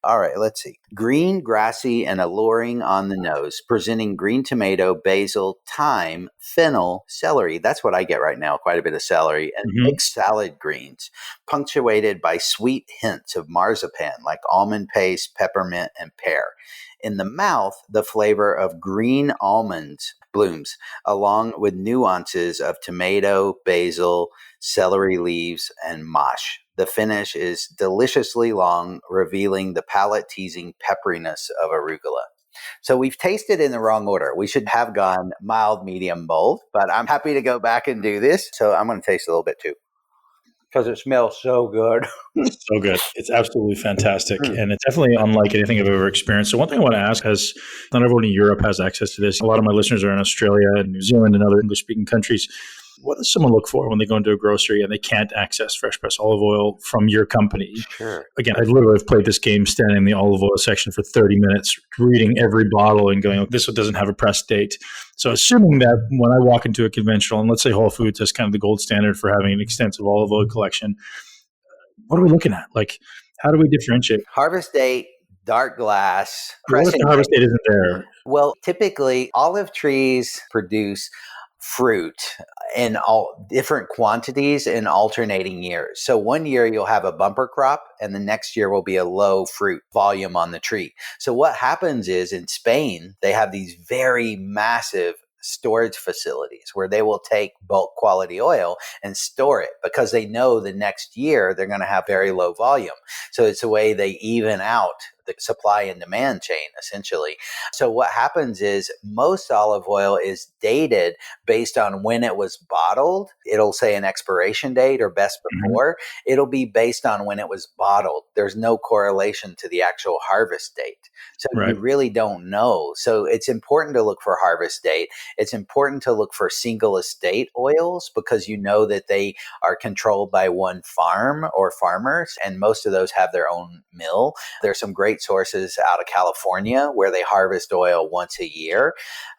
All right, let's see. Green, grassy, and alluring on the nose, presenting green tomato, basil, thyme, fennel, celery. That's what I get right now, quite a bit of celery, and mixed salad greens, punctuated by sweet hints of marzipan like almond paste, peppermint, and pear. In the mouth, the flavor of green almonds blooms, along with nuances of tomato, basil, celery leaves, and mosh. The finish is deliciously long, revealing the palate-teasing pepperiness of arugula. So we've tasted in the wrong order. We should have gone mild, medium, bold, but I'm happy to go back and do this. So I'm going to taste a little bit too. because it smells so good. So good. It's absolutely fantastic. And it's definitely unlike anything I've ever experienced. So one thing I want to ask is, not everyone in Europe has access to this. A lot of my listeners are in Australia and New Zealand and other English-speaking countries. What does someone look for when they go into a grocery and they can't access fresh pressed olive oil from your company? Sure. Again, I literally have played this game standing in the olive oil section for 30 minutes, reading every bottle and going, oh, this one doesn't have a press date. So assuming that when I walk into a conventional, and let's say Whole Foods is kind of the gold standard for having an extensive olive oil collection, what are we looking at? Like, how do we differentiate? Harvest date, dark glass, What if pressing the harvest date. date isn't there? Well, typically olive trees produce fruit in all different quantities in alternating years. So one year you'll have a bumper crop and the next year will be a low fruit volume on the tree. So what happens is in Spain, they have these very massive storage facilities where they will take bulk quality oil and store it because they know the next year they're going to have very low volume. So it's a way they even out the supply and demand chain, essentially. So what happens is most olive oil is dated based on when it was bottled. It'll say an expiration date or best before. It'll be based on when it was bottled. There's no correlation to the actual harvest date. So Right. you really don't know. So it's important to look for harvest date. It's important to look for single estate oils because you know that they are controlled by one farm or farmers, and most of those have their own mill. There's some great sources out of California where they harvest oil once a year.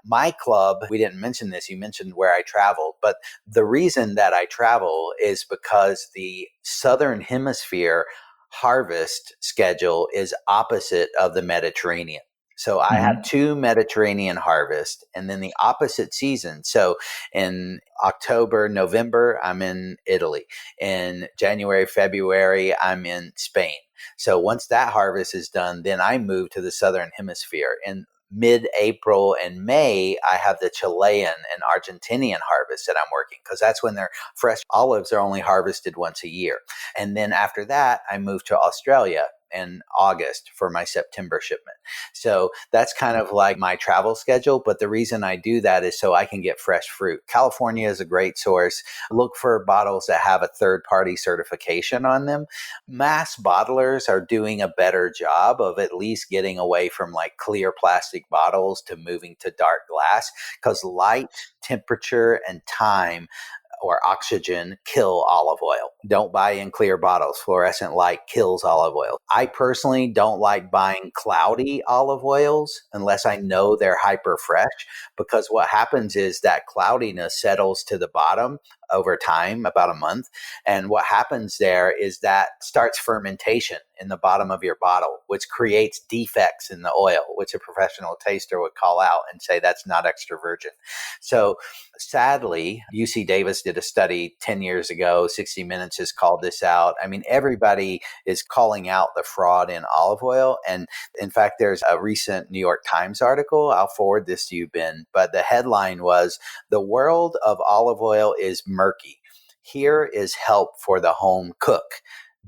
My club, we didn't mention this, you mentioned where I traveled, but the reason that I travel is because the Southern Hemisphere harvest schedule is opposite of the Mediterranean. So I have two Mediterranean harvests and then the opposite season. So in October, November, I'm in Italy. In January, February, I'm in Spain. So once that harvest is done, then I move to the Southern Hemisphere. In mid-April and May, I have the Chilean and Argentinian harvest that I'm working because that's when their fresh olives are only harvested once a year. And then after that, I move to Australia in August for my September shipment. So that's kind of like my travel schedule. But the reason I do that is so I can get fresh fruit. California is a great source. Look for bottles that have a third-party certification on them. Mass bottlers are doing a better job of at least getting away from like clear plastic bottles to moving to dark glass because light, temperature, and time or oxygen kill olive oil. Don't buy in clear bottles. Fluorescent light kills olive oil. I personally don't like buying cloudy olive oils unless I know they're hyper fresh because what happens is that cloudiness settles to the bottom over time, about a month. And what happens there is that starts fermentation in the bottom of your bottle, which creates defects in the oil, which a professional taster would call out and say that's not extra virgin. So sadly, UC Davis did a study 10 years ago. 60 Minutes has called this out. I mean, everybody is calling out the fraud in olive oil. And in fact, there's a recent New York Times article. I'll forward this to you, Ben. But the headline was, "The world of olive oil is murky. Here is help for the home cook.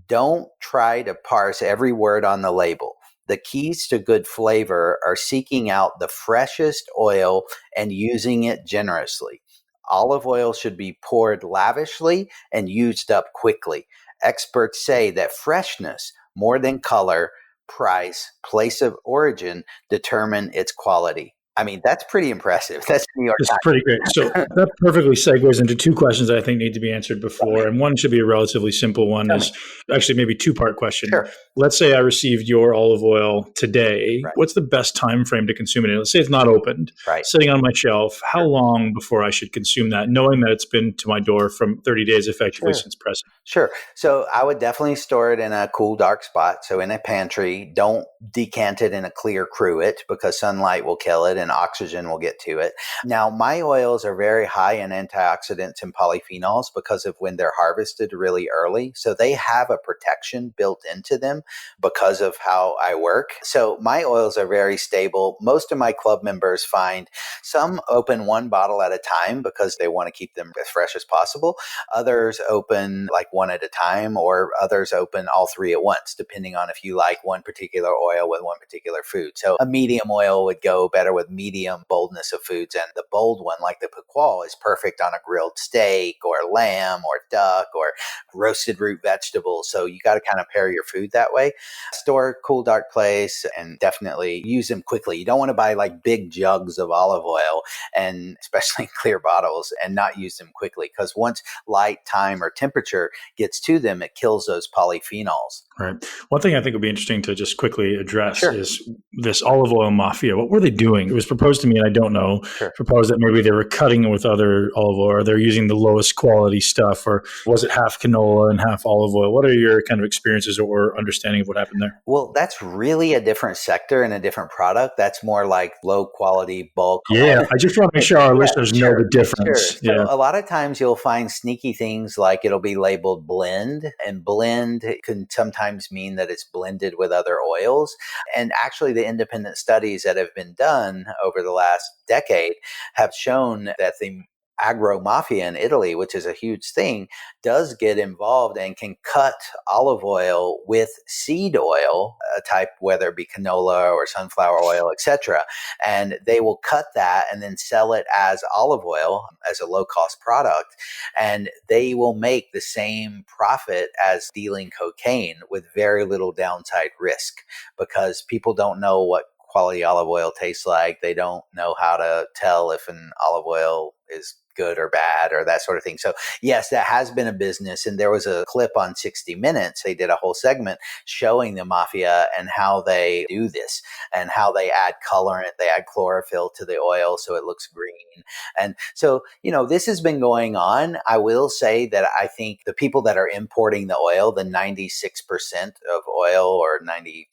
Don't try to parse every word on the label. The keys to good flavor are seeking out the freshest oil and using it generously. Olive oil should be poured lavishly and used up quickly. Experts say that freshness, more than color, price, place of origin, determine its quality." I mean, that's pretty impressive. That's New York It's Times. pretty great. So that perfectly segues into two questions I think need to be answered before. And one should be a relatively simple one is actually maybe two-part question. Sure. Let's say I received your olive oil today. Right. What's the best time frame to consume it in? Let's say it's not opened, Right. sitting on my shelf. How long before I should consume that, knowing that it's been to my door from 30 days effectively since pressing? Sure. So I would definitely store it in a cool, dark spot. So in a pantry, don't decant it in a clear cruet because sunlight will kill it and oxygen will get to it. Now, my oils are very high in antioxidants and polyphenols because of when they're harvested really early. So they have a protection built into them because of how I work. So my oils are very stable. Most of my club members find some open one bottle at a time because they want to keep them as fresh as possible. Others open like one at a time, or others open all three at once, depending on if you like one particular oil with one particular food. So a medium oil would go better with medium boldness of foods. And the bold one, like the piqual, is perfect on a grilled steak or lamb or duck or roasted root vegetables. So you got to kind of pair your food that way. Store cool, dark place, and definitely use them quickly. You don't want to buy like big jugs of olive oil, and especially in clear bottles, and not use them quickly, because once light, time, or temperature gets to them, it kills those polyphenols. Right. One thing I think would be interesting to just quickly address Sure. is this olive oil mafia. What were they doing? It was proposed to me, and I don't know, Sure. proposed that maybe they were cutting it with other olive oil, or they're using the lowest quality stuff, or was it half canola and half olive oil? What are your kind of experiences or understanding of what happened there? Well, that's really a different sector and a different product. That's more like low quality bulk. Yeah, I just want to make sure our Yeah, listeners know sure, the difference. sure. Yeah. So a lot of times you'll find sneaky things like it'll be labeled blend, and blend can sometimes mean that it's blended with other oils. And actually, the independent studies that have been done over the last decade have shown that the agro mafia in Italy, which is a huge thing, does get involved and can cut olive oil with seed oil, a type, whether it be canola or sunflower oil, etc. And they will cut that and then sell it as olive oil as a low cost product. And they will make the same profit as dealing cocaine with very little downside risk, because people don't know what quality olive oil tastes like. They don't know how to tell if an olive oil is good or bad or that sort of thing. So yes, that has been a business. And there was a clip on 60 Minutes. They did a whole segment showing the mafia and how they do this and how they add colorant, they add chlorophyll to the oil so it looks green. And so, this has been going on. I will say that I think the people that are importing the oil, the 96% of oil or 93%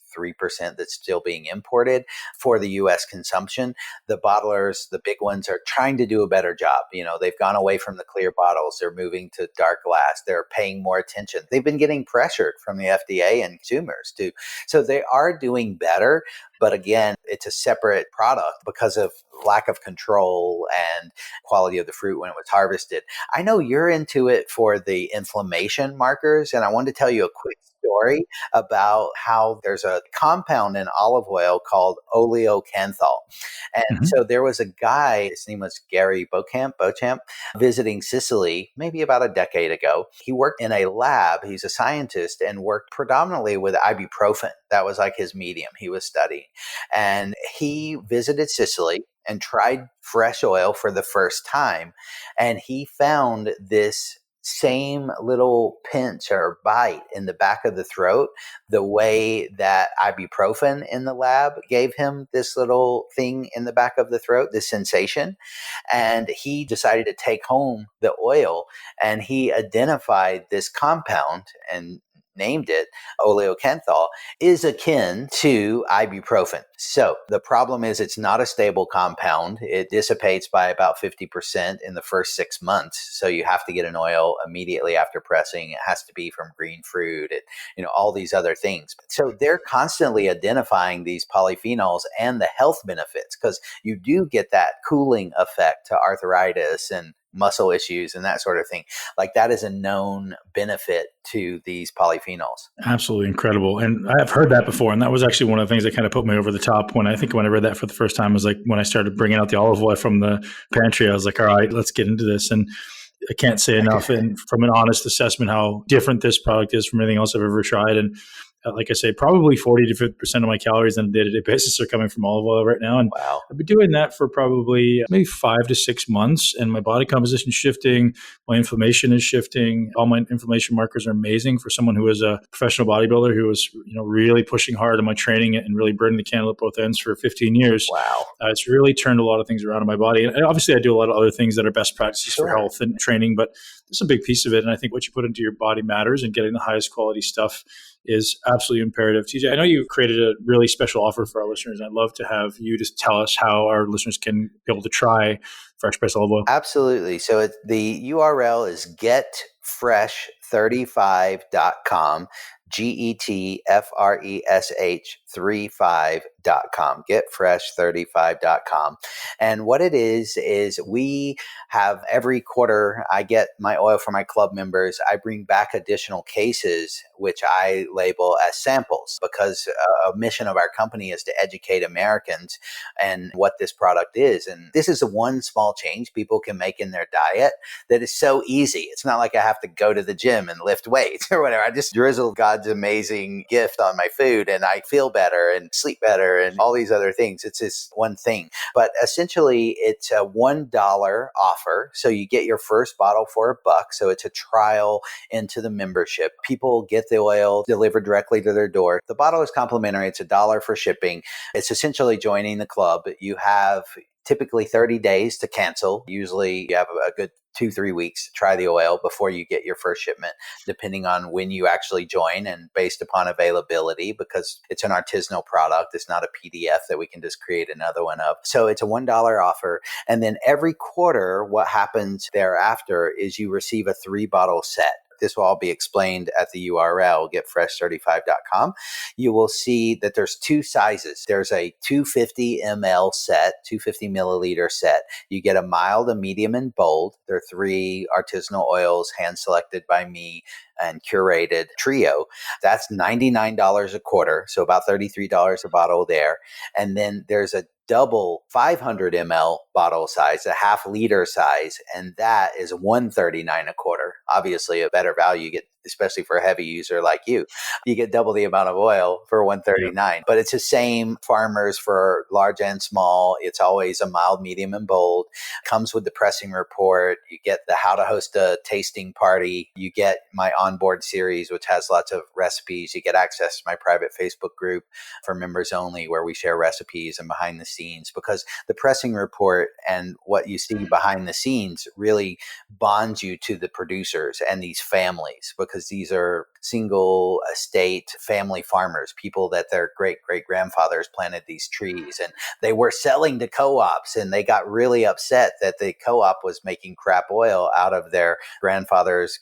that's still being imported for the US consumption, the bottlers, the big ones, are trying to do a better job. They've gone away from the clear bottles. They're moving to dark glass. They're paying more attention. They've been getting pressured from the FDA and consumers too. So they are doing better. But again, it's a separate product because of lack of control and quality of the fruit when it was harvested. I know you're into it for the inflammation markers, and I wanted to tell you a quick story about how there's a compound in olive oil called oleocanthal. And Mhm. so there was a guy, his name was Gary Beauchamp, visiting Sicily maybe about a decade ago. He worked in a lab. He's a scientist and worked predominantly with ibuprofen. That was like his medium he was studying. And he visited Sicily and tried fresh oil for the first time. And he found this same little pinch or bite in the back of the throat, the way that ibuprofen in the lab gave him this little thing in the back of the throat, this sensation. And he decided to take home the oil, and he identified this compound and named it oleocanthal, is akin to ibuprofen. So the problem is it's not a stable compound. It dissipates by about 50% in the first 6 months. So you have to get an oil immediately after pressing. It has to be from green fruit, all these other things. So they're constantly identifying these polyphenols and the health benefits, because you do get that cooling effect to arthritis and muscle issues and that sort of thing. Like, that is a known benefit to these polyphenols. Absolutely incredible. And I've heard that before. And that was actually one of the things that kind of put me over the top when I read that for the first time, was like when I started bringing out the olive oil from the pantry. I was like, all right, let's get into this. And I can't say enough, and from an honest assessment, how different this product is from anything else I've ever tried. And like I say, probably 40 to 50% of my calories on a day-to-day basis are coming from olive oil right now. And Wow. I've been doing that for probably maybe 5 to 6 months. And my body composition is shifting. My inflammation is shifting. All my inflammation markers are amazing for someone who is a professional bodybuilder who was, really pushing hard on my training and really burning the candle at both ends for 15 years. Wow. It's really turned a lot of things around in my body. And obviously I do a lot of other things that are best practices for Sure. health and training, but this is a big piece of it. And I think what you put into your body matters, and getting the highest quality stuff is absolutely imperative. TJ, I know you created a really special offer for our listeners. I'd love to have you just tell us how our listeners can be able to try fresh pressed olive oil. Absolutely. So the URL is getfresh35.com. GETFRESH35.com, getfresh35.com. And what it is we have every quarter, I get my oil for my club members. I bring back additional cases, which I label as samples, because a mission of our company is to educate Americans and what this product is. And this is the one small change people can make in their diet that is so easy. It's not like I have to go to the gym and lift weights or whatever. I just drizzle God's amazing gift on my food and I feel better and sleep better and all these other things. It's this one thing. But essentially, it's a $1 offer. So you get your first bottle for $1. So it's a trial into the membership. People get the oil delivered directly to their door. The bottle is complimentary. It's $1 for shipping. It's essentially joining the club. You have typically 30 days to cancel. Usually you have a good 2-3 weeks to try the oil before you get your first shipment, depending on when you actually join and based upon availability, because it's an artisanal product. It's not a PDF that we can just create another one of. So it's a $1 offer. And then every quarter, what happens thereafter is you receive a 3-bottle set. This will all be explained at the URL, getfresh35.com. You will see that there's 2 sizes. There's a 250 ml set, 250 milliliter set. You get a mild, a medium, and bold. There are 3 artisanal oils hand-selected by me and curated trio. That's $99 a quarter, so about $33 a bottle there. And then there's a double 500 ml bottle size, a half liter size, and that is $139 a quarter. Obviously a better value. You get, especially for a heavy user like you get double the amount of oil for $139. Yeah. But it's the same farmers for large and small. It's always a mild, medium, and bold. Comes with the pressing report. You get the how to host a tasting party. You get my onboard series, which has lots of recipes. You get access to my private Facebook group for members only, where we share recipes and behind the scenes, because the pressing report and what you see behind the scenes really bonds you to the producers and these families, because these are single estate family farmers, people that their great-great-grandfathers planted these trees, and they were selling to co-ops, and they got really upset that the co-op was making crap oil out of their great-grandfather's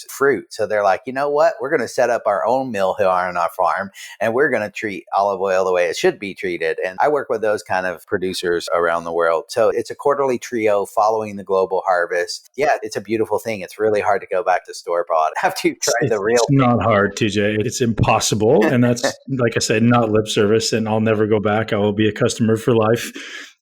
fruit. So they're like, you know what? We're going to set up our own mill here on our farm, and we're going to treat olive oil the way it should be treated. And I work with those kind of producers around the world. So it's a quarterly trio following the global harvest. Yeah, it's a beautiful thing. It's really hard to go back to store-bought after you've tried the real It's not hard, TJ. It's impossible. And that's, like I said, not lip service. And I'll never go back. I will be a customer for life.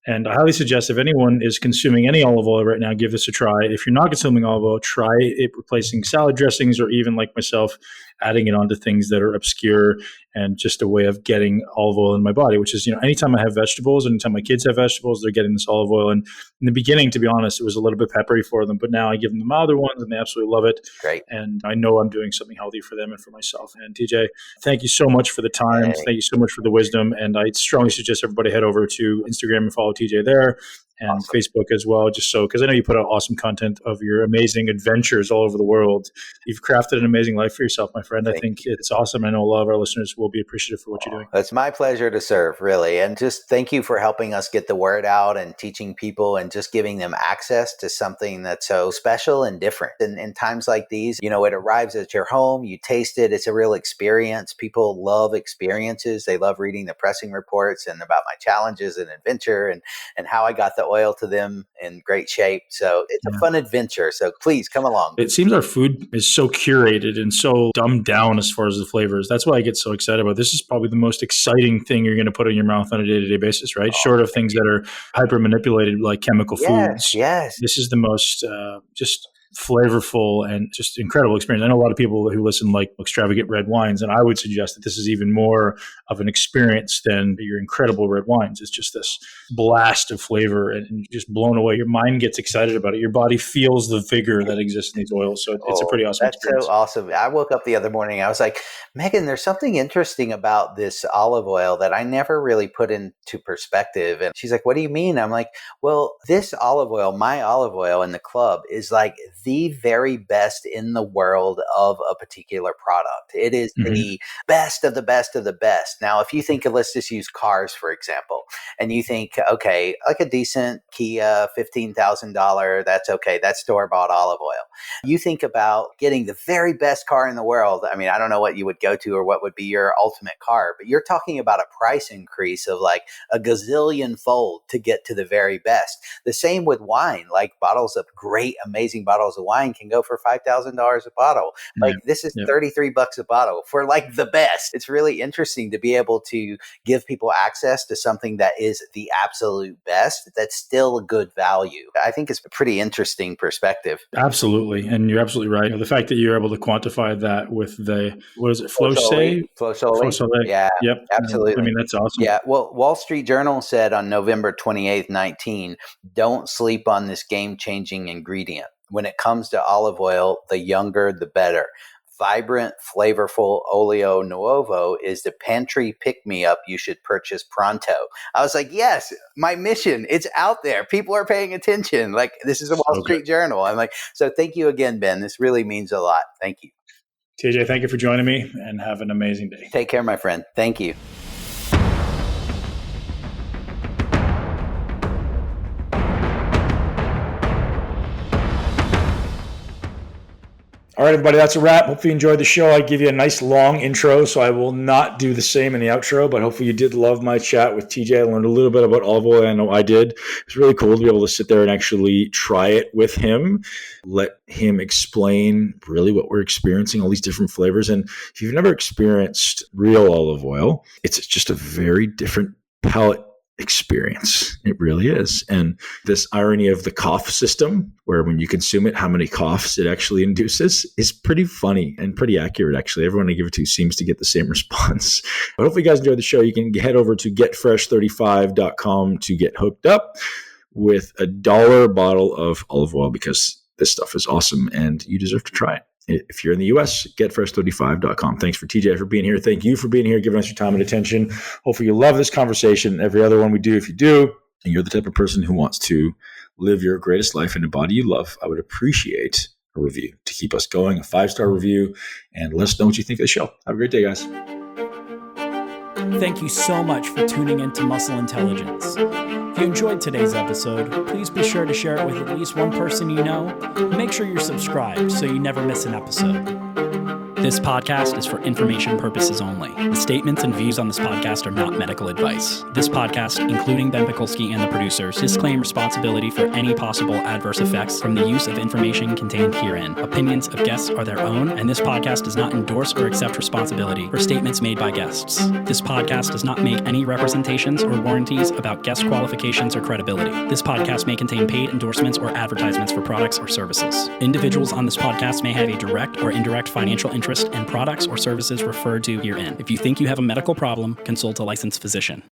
And I highly suggest if anyone is consuming any olive oil right now, give this a try. If you're not consuming olive oil, try it replacing salad dressings, or even like myself, adding it onto things that are obscure and just a way of getting olive oil in my body, which is, anytime I have vegetables, anytime my kids have vegetables, they're getting this olive oil. And in the beginning, to be honest, it was a little bit peppery for them, but now I give them the milder ones and they absolutely love it. Great. And I know I'm doing something healthy for them and for myself. And TJ, thank you so much for the time. Hey. Thank you so much for the wisdom. And I strongly suggest everybody head over to Instagram and follow TJ there, and awesome. Facebook as well, because I know you put out awesome content of your amazing adventures all over the world. You've crafted an amazing life for yourself, my friend. I think it's awesome. I know a lot of our listeners will be appreciative for what you're doing. It's my pleasure to serve, really. And just thank you for helping us get the word out and teaching people and just giving them access to something that's so special and different. And in times like these, it arrives at your home, you taste it. It's a real experience. People love experiences. They love reading the pressing reports and about my challenges and adventure and how I got the oil to them in great shape. So it's a fun adventure. So please come along. It seems our food is so curated and so dumbed down as far as the flavors. That's why I get so excited about it. This is probably the most exciting thing you're going to put in your mouth on a day-to-day basis, right? Short of things that are hyper manipulated like chemical foods. Yes. This is the most just flavorful and just incredible experience. I know a lot of people who listen like extravagant red wines, and I would suggest that this is even more of an experience than your incredible red wines. It's just this blast of flavor and you're just blown away. Your mind gets excited about it. Your body feels the vigor that exists in these oils. So it's a pretty awesome experience. That's so awesome. I woke up the other morning. I was like, Megan, there's something interesting about this olive oil that I never really put into perspective. And she's like, what do you mean? I'm like, well, this olive oil, my olive oil in the club, is like the very best in the world of a particular product. It is the best of the best of the best. Now, if you think of, let's just use cars, for example, and you think, okay, like a decent Kia, $15,000, that's okay. That's store-bought olive oil. You think about getting the very best car in the world. I mean, I don't know what you would go to or what would be your ultimate car, but you're talking about a price increase of like a gazillion fold to get to the very best. The same with wine, like bottles of great, amazing bottles of wine can go for $5,000 a bottle. Like this is $33 a bottle for like the best. It's really interesting to be able to give people access to something that is the absolute best, that's still a good value. I think it's a pretty interesting perspective. Absolutely. And you're absolutely right. The fact that you're able to quantify that with the, what is it, Flow-Say? Flow-Say. Yeah, yep. Absolutely. I mean, that's awesome. Yeah. Well, Wall Street Journal said on November 28th, 19, don't sleep on this game-changing ingredient. When it comes to olive oil, the younger, the better. Vibrant, flavorful Olio Nuovo is the pantry pick-me-up you should purchase pronto. I was like, yes, my mission, it's out there. People are paying attention. Like, this is a Wall Street Journal. I'm like, so thank you again, Ben. This really means a lot. Thank you. TJ, thank you for joining me and have an amazing day. Take care, my friend. Thank you. All right, everybody, that's a wrap. Hopefully you enjoyed the show. I give you a nice long intro, so I will not do the same in the outro, but hopefully you did love my chat with TJ. I learned a little bit about olive oil. I know I did. It's really cool to be able to sit there and actually try it with him, let him explain really what we're experiencing, all these different flavors. And if you've never experienced real olive oil, it's just a very different palate experience. It really is. And this irony of the cough system, where when you consume it, how many coughs it actually induces, is pretty funny and pretty accurate, actually. Everyone I give it to seems to get the same response. But hopefully you guys enjoyed the show. You can head over to getfresh35.com to get hooked up with $1 bottle of olive oil, because this stuff is awesome and you deserve to try it. If you're in the US, getfresh35.com. Thanks for TJ for being here. Thank you for being here, giving us your time and attention. Hopefully you love this conversation, every other one we do. If you do, and you're the type of person who wants to live your greatest life in a body you love, I would appreciate a review to keep us going, a 5-star review, and let us know what you think of the show. Have a great day, guys. Thank you so much for tuning into Muscle Intelligence. If you enjoyed today's episode, please be sure to share it with at least one person you know. And make sure you're subscribed so you never miss an episode. This podcast is for information purposes only. The statements and views on this podcast are not medical advice. This podcast, including Ben Pekulski and the producers, disclaim responsibility for any possible adverse effects from the use of information contained herein. Opinions of guests are their own, and this podcast does not endorse or accept responsibility for statements made by guests. This podcast does not make any representations or warranties about guest qualifications or credibility. This podcast may contain paid endorsements or advertisements for products or services. Individuals on this podcast may have a direct or indirect financial interest in products or services referred to herein. If you think you have a medical problem, consult a licensed physician.